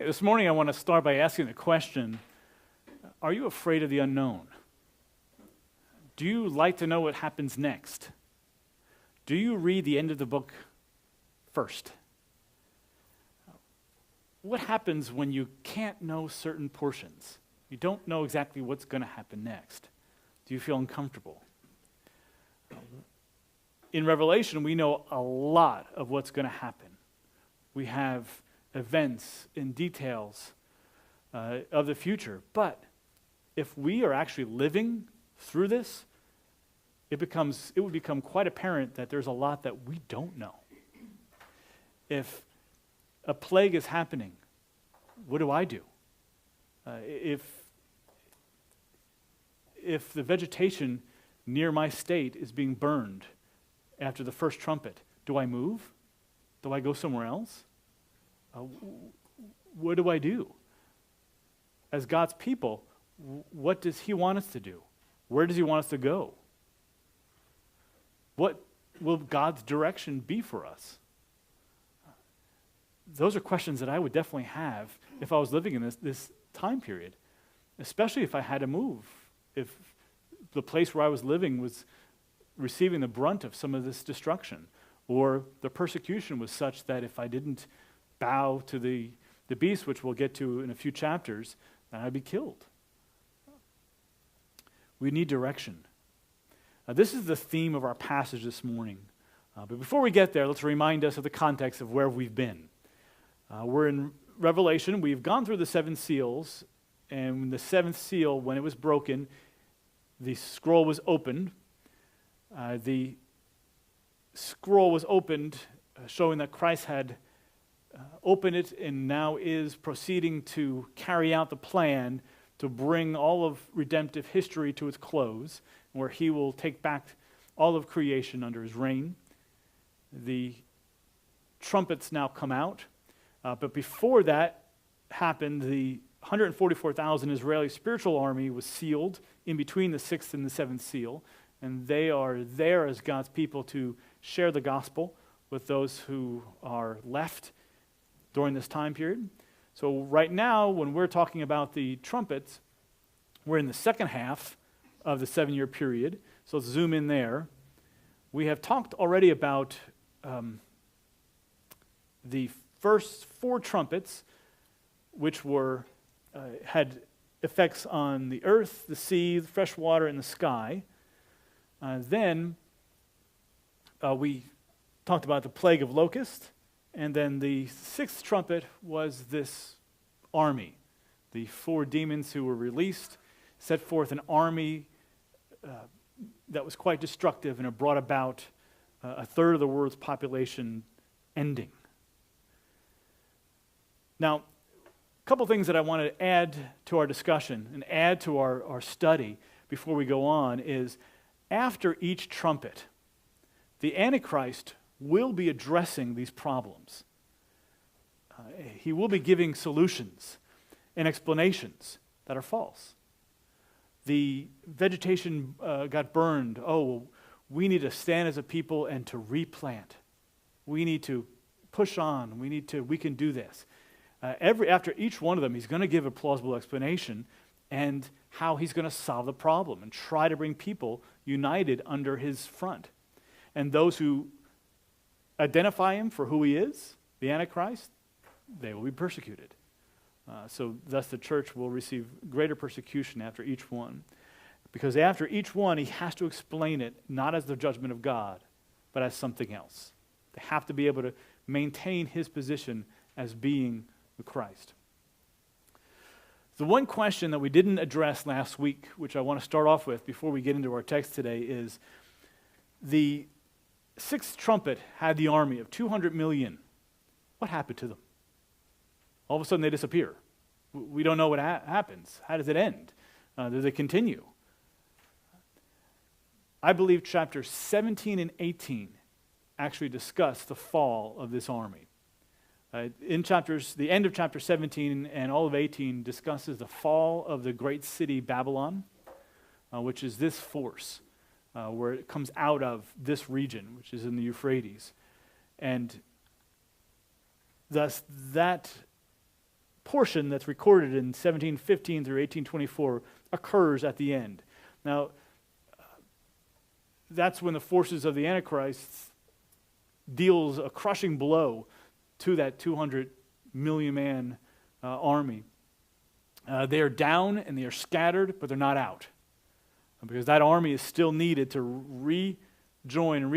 This morning I want to start by asking the question, are you afraid of the unknown? Do you like to know what happens next? Do you read the end of the book first? What happens when you can't know certain portions? You don't know exactly what's going to happen next. Do you feel uncomfortable? In Revelation, we know a lot of what's going to happen. We have events and details of the future. But if we are actually living through this, it would become quite apparent that there's a lot that we don't know. If a plague is happening, what do I do? If the vegetation near my state is being burned after the first trumpet, do I move? Do I go somewhere else? What do I do? As God's people, what does He want us to do? Where does He want us to go? What will God's direction be for us? Those are questions that I would definitely have if I was living in this time period, especially if I had to move, if the place where I was living was receiving the brunt of some of this destruction, or the persecution was such that if I didn't bow to the beast, which we'll get to in a few chapters, then I'd be killed. We need direction. This is the theme of our passage this morning. But before we get there, let's remind us of the context of where we've been. We're in Revelation. We've gone through the seven seals, and the seventh seal, when it was broken, the scroll was opened. The scroll was opened, showing that Christ had opened it and now is proceeding to carry out the plan to bring all of redemptive history to its close, where He will take back all of creation under His reign. The trumpets now come out. But before that happened, the 144,000 Israeli spiritual army was sealed in between the sixth and the seventh seal, and they are there as God's people to share the gospel with those who are left during this time period. So right now, when we're talking about the trumpets, we're in the second half of the 7-year period. So let's zoom in there. We have talked already about the first 4 trumpets, which had effects on the earth, the sea, the fresh water, and the sky. Then we talked about the plague of locusts, and then the 6th trumpet was this army. The 4 demons who were released set forth an army that was quite destructive, and it brought about a third of the world's population ending. Now, a couple things that I want to add to our discussion and add to our study before we go on is, after each trumpet, the Antichrist will be addressing these problems. He will be giving solutions and explanations that are false. The vegetation got burned. Oh, well, we need to stand as a people and to replant. We need to push on. We can do this. After each one of them, he's going to give a plausible explanation and how he's going to solve the problem and try to bring people united under his front. And those who identify him for who he is, the Antichrist, they will be persecuted. So thus the church will receive greater persecution after each one. Because after each one, he has to explain it not as the judgment of God, but as something else. They have to be able to maintain his position as being the Christ. The one question that we didn't address last week, which I want to start off with before we get into our text today, is the 6th trumpet had the army of 200 million. What happened to them? All of a sudden they disappear. We don't know what happens. How does it end? Does it continue? I believe chapters 17 and 18 actually discuss the fall of this army. The end of chapter 17 and all of 18 discusses the fall of the great city Babylon, which is this force, where it comes out of this region, which is in the Euphrates. And thus that portion that's recorded in 1715 through 1824 occurs at the end. Now, that's when the forces of the Antichrist deals a crushing blow to that 200 million man army. They are down and they are scattered, but they're not out. Because that army is still needed to rejoin and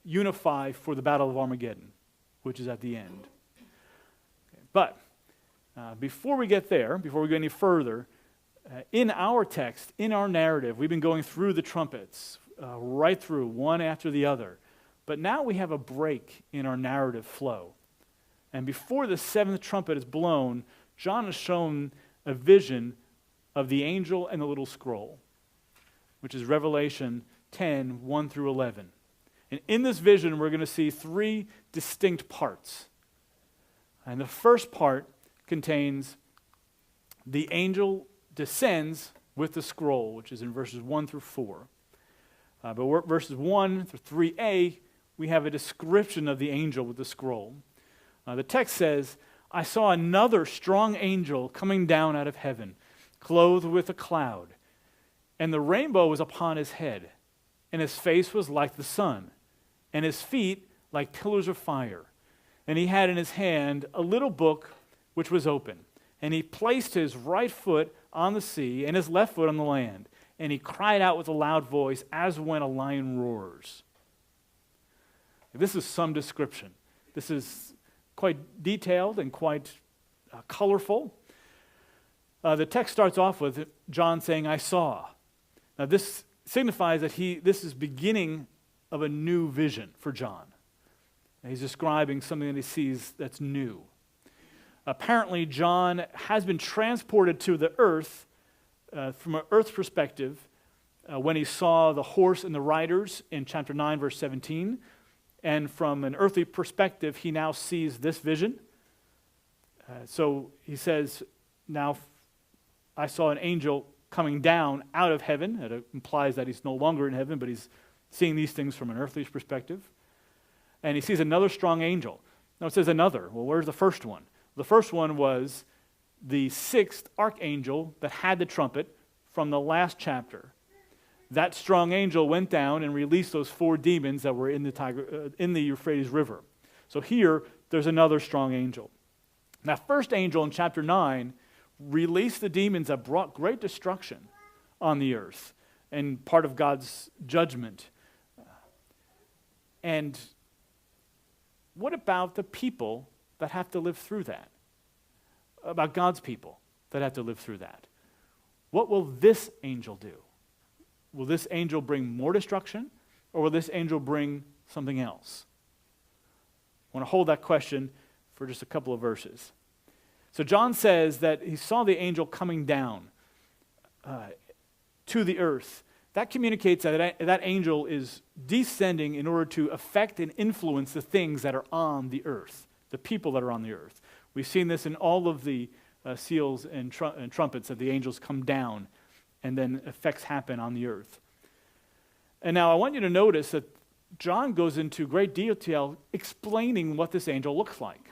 reunify for the Battle of Armageddon, which is at the end. Okay. But before we get there, before we go any further, in our text, in our narrative, we've been going through the trumpets, right through, one after the other. But now we have a break in our narrative flow. And before the seventh trumpet is blown, John is shown a vision of the angel and the little scroll, which is Revelation 10, 1 through 11. And in this vision, we're going to see three distinct parts. And the first part contains the angel descends with the scroll, which is in verses 1 through 4. But verses 1 through 3a, we have a description of the angel with the scroll. The text says, I saw another strong angel coming down out of heaven, clothed with a cloud, and the rainbow was upon his head, and his face was like the sun, and his feet like pillars of fire. And he had in his hand a little book which was open, and he placed his right foot on the sea and his left foot on the land, and he cried out with a loud voice as when a lion roars. This is some description. This is quite detailed and quite colorful. The text starts off with John saying, I saw. Now this signifies that this is beginning of a new vision for John. And he's describing something that he sees that's new. Apparently, John has been transported to the earth from an earth perspective when he saw the horse and the riders in chapter 9, verse 17. And from an earthly perspective, he now sees this vision. So he says, now I saw an angel coming down out of heaven. It implies that he's no longer in heaven, but he's seeing these things from an earthly perspective. And he sees another strong angel. Now it says another. Well, where's the first one? The first one was the sixth archangel that had the trumpet from the last chapter. That strong angel went down and released those 4 demons that were in the Euphrates River. So here, there's another strong angel. Now, first angel in chapter 9 released the demons that brought great destruction on the earth and part of God's judgment. And what about the people that have to live through that? About God's people that have to live through that? What will this angel do? Will this angel bring more destruction, or will this angel bring something else? I want to hold that question for just a couple of verses. So John says that he saw the angel coming down to the earth. That communicates that that angel is descending in order to affect and influence the things that are on the earth, the people that are on the earth. We've seen this in all of the seals and trumpets, that the angels come down and then effects happen on the earth. And now I want you to notice that John goes into great detail explaining what this angel looks like.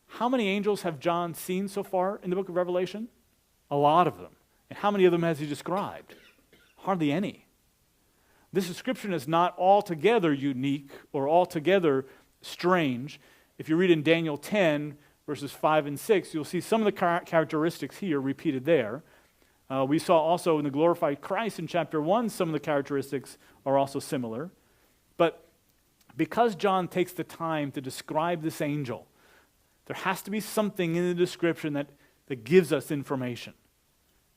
How many angels have John seen so far in the book of Revelation? A lot of them. And how many of them has he described? Hardly any. This description is not altogether unique or altogether strange. If you read in Daniel 10, verses 5 and 6, you'll see some of the characteristics here repeated there. We saw also in the glorified Christ in chapter 1, some of the characteristics are also similar. But because John takes the time to describe this angel, there has to be something in the description that gives us information.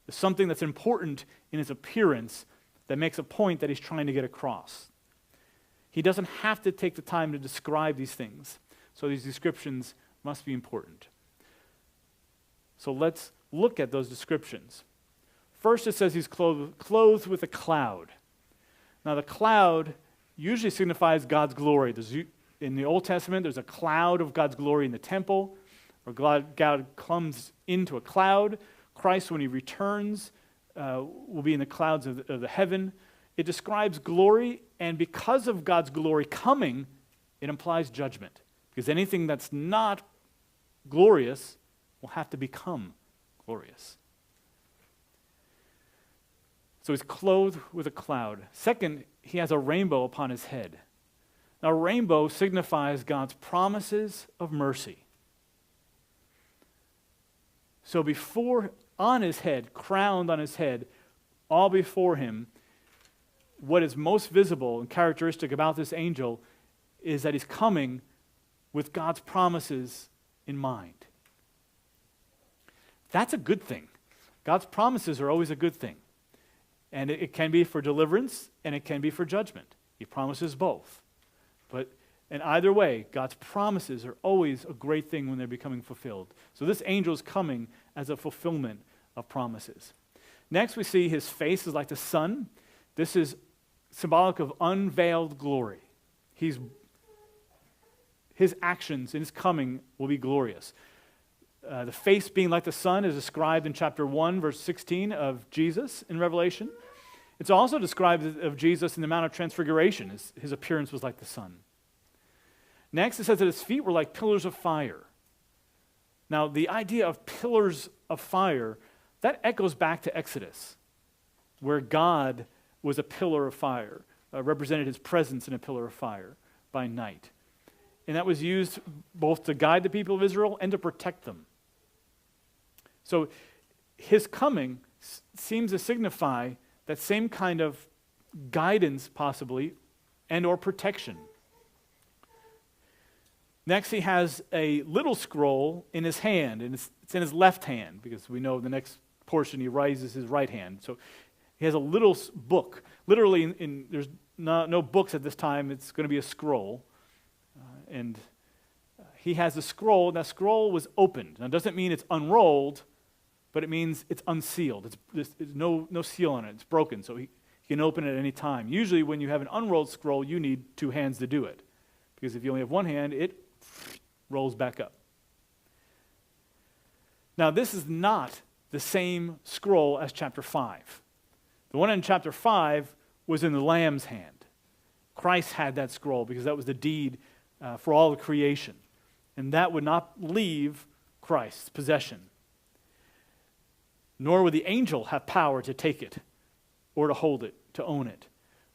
There's something that's important in his appearance that makes a point that he's trying to get across. He doesn't have to take the time to describe these things, so these descriptions must be important. So let's look at those descriptions. First, it says he's clothed with a cloud. Now, the cloud usually signifies God's glory. In the Old Testament, there's a cloud of God's glory in the temple, where God comes into a cloud. Christ, when he returns, will be in the clouds of the heaven. It describes glory, and because of God's glory coming, it implies judgment. Because anything that's not glorious will have to become glorious. So he's clothed with a cloud. Second, he has a rainbow upon his head. Now, a rainbow signifies God's promises of mercy. So before, on his head, crowned on his head, all before him, what is most visible and characteristic about this angel is that he's coming with God's promises in mind. That's a good thing. God's promises are always a good thing. And it can be for deliverance and it can be for judgment. He promises both. But in either way, God's promises are always a great thing when they're becoming fulfilled. So this angel is coming as a fulfillment of promises. Next, we see his face is like the sun. This is symbolic of unveiled glory. His actions in his coming will be glorious. The face being like the sun is described in chapter 1, verse 16 of Jesus in Revelation. It's also described of Jesus in the Mount of Transfiguration. His appearance was like the sun. Next, it says that his feet were like pillars of fire. Now, the idea of pillars of fire, that echoes back to Exodus, where God was a pillar of fire, represented his presence in a pillar of fire by night. And that was used both to guide the people of Israel and to protect them. So his coming seems to signify that same kind of guidance, possibly, and or protection. Next, he has a little scroll in his hand, and it's in his left hand, because we know the next portion he raises his right hand. So he has a little book. Literally, there's no books at this time. It's going to be a scroll. And he has a scroll, and that scroll was opened. Now, it doesn't mean it's unrolled, but it means it's unsealed. There's no seal on it. It's broken, so he can open it at any time. Usually, when you have an unrolled scroll, you need two hands to do it, because if you only have one hand, it rolls back up. Now, this is not the same scroll as chapter 5. The one in chapter 5 was in the Lamb's hand. Christ had that scroll because that was the deed for all of creation. And that would not leave Christ's possession. Nor would the angel have power to take it or to hold it, to own it.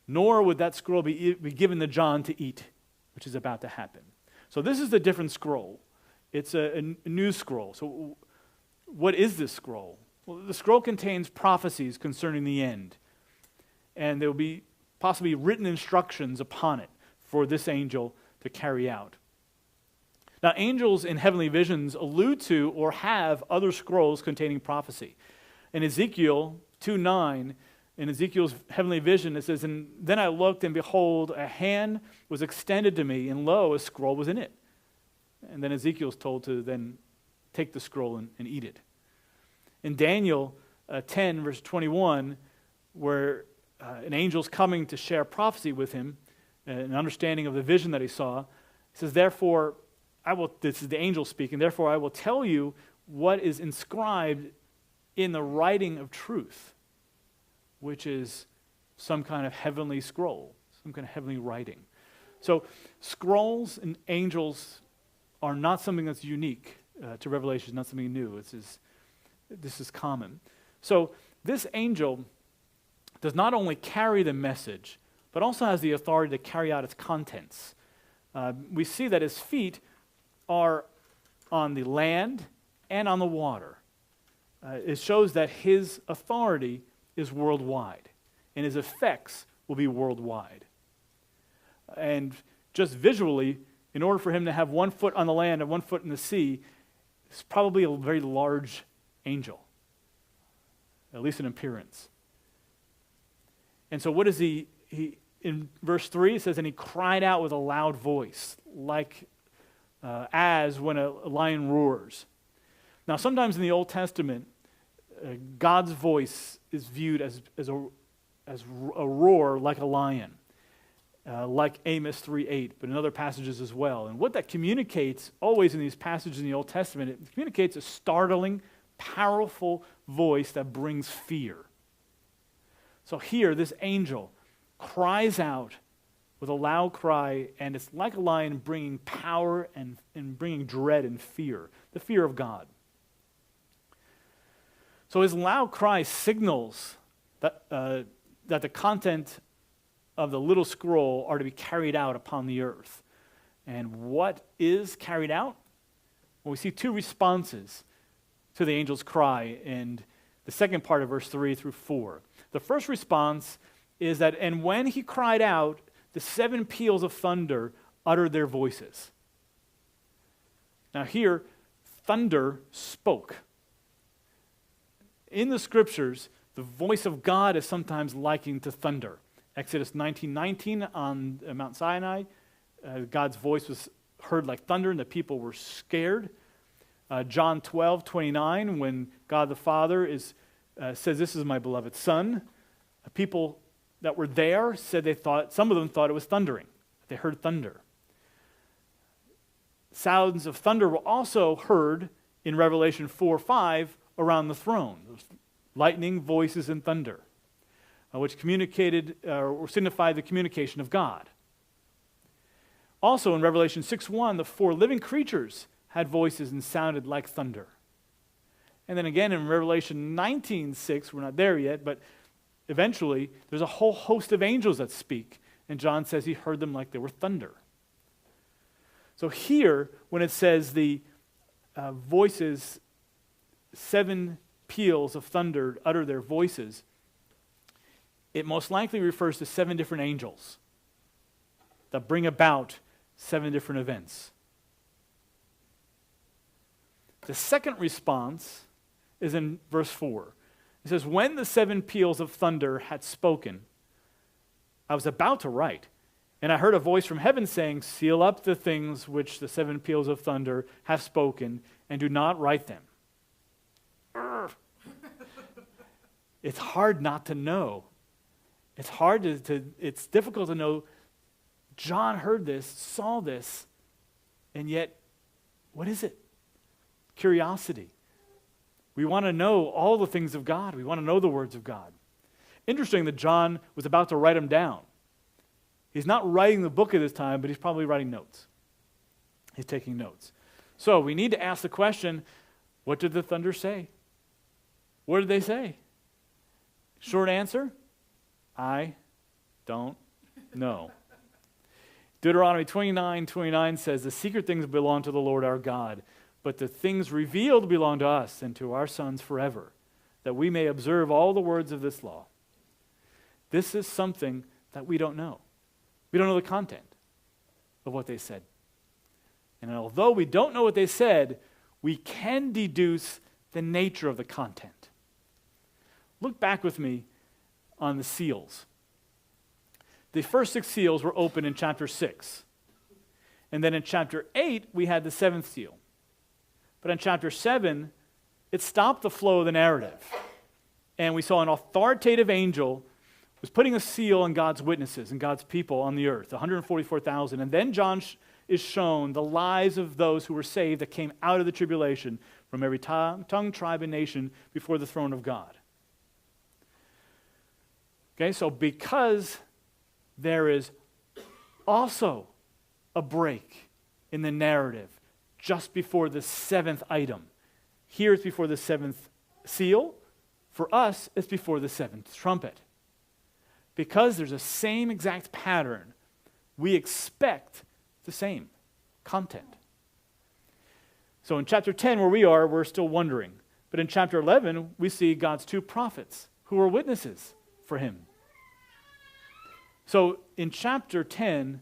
Nor would that scroll be given to John to eat, which is about to happen. So this is a different scroll. It's a new scroll. So what is this scroll? Well, the scroll contains prophecies concerning the end. And there will be possibly written instructions upon it for this angel to carry out. Now, angels in heavenly visions allude to or have other scrolls containing prophecy. In Ezekiel 2:9, in Ezekiel's heavenly vision, it says, "And then I looked, and behold, a hand was extended to me, and lo, a scroll was in it." And then Ezekiel's told to then take the scroll and eat it. In Daniel 10, verse 21, where an angel's coming to share prophecy with him, an understanding of the vision that he saw, it says, "Therefore, this is the angel speaking, therefore I will tell you what is inscribed in the writing of truth," which is some kind of heavenly scroll, some kind of heavenly writing. So scrolls and angels are not something that's unique to Revelation, not something new. This is common. So this angel does not only carry the message, but also has the authority to carry out its contents. We see that his feet are on the land and on the water. It shows that his authority is worldwide, and his effects will be worldwide. And just visually, in order for him to have 1 foot on the land and 1 foot in the sea, it's probably a very large angel, at least in appearance. And so what is he in verse 3, it says, "And he cried out with a loud voice, like as when a lion roars." Now, sometimes in the Old Testament, God's voice is viewed as a roar like a lion, like Amos 3:8, but in other passages as well. And what that communicates, always in these passages in the Old Testament, it communicates a startling, powerful voice that brings fear. So here, this angel cries out with a loud cry, and it's like a lion bringing power and bringing dread and fear, the fear of God. So his loud cry signals that the content of the little scroll are to be carried out upon the earth. And what is carried out? Well, we see two responses to the angel's cry in the second part of verse 3 through 4. The first response is that, and when he cried out, the 7 peals of thunder uttered their voices. Now here, thunder spoke. In the scriptures, the voice of God is sometimes likened to thunder. Exodus 19:19 on Mount Sinai, God's voice was heard like thunder and the people were scared. John 12:29, when God the Father says, "This is my beloved Son," people that were there said some of them thought it was thundering. They heard thunder. Sounds of thunder were also heard in Revelation 4:5 around the throne. Lightning, voices, and thunder, which communicated or signified the communication of God. Also in Revelation 6:1, the 4 living creatures had voices and sounded like thunder. And then again in Revelation 19:6, we're not there yet, but eventually there's a whole host of angels that speak, and John says he heard them like they were thunder. So here, when it says the voices, 7 peals of thunder utter their voices, it most likely refers to 7 different angels that bring about 7 different events. The second response is in verse 4. It says, when the 7 peals of thunder had spoken, I was about to write, and I heard a voice from heaven saying, seal up the things which the 7 peals of thunder have spoken, and do not write them. It's hard not to know. It's difficult to know. John heard this, saw this, and yet, what is it? Curiosity. We want to know all the things of God. We want to know the words of God. Interesting that John was about to write them down. He's not writing the book at this time, but he's probably writing notes. He's taking notes. So we need to ask the question, what did the thunder say? What did they say? Short answer, I don't know. Deuteronomy 29:29 says, the secret things belong to the Lord our God, but the things revealed belong to us and to our sons forever, that we may observe all the words of this law. This is something that we don't know. We don't know the content of what they said. And although we don't know what they said, we can deduce the nature of the content. Look back with me on the seals. The first 6 seals were opened in chapter 6. And then in chapter 8, we had the 7th seal. But in chapter 7, it stopped the flow of the narrative. And we saw an authoritative angel was putting a seal on God's witnesses and God's people on the earth, 144,000. And then John is shown the lives of those who were saved that came out of the tribulation from every tongue, tribe, and nation before the throne of God. Okay, so because there is also a break in the narrative just before the 7th item. Here it's before the 7th seal. For us, it's before the 7th trumpet. Because there's a same exact pattern, we expect the same content. So in chapter 10, where we are, we're still wondering. But in chapter 11, we see God's 2 prophets who are witnesses for him. So in chapter 10,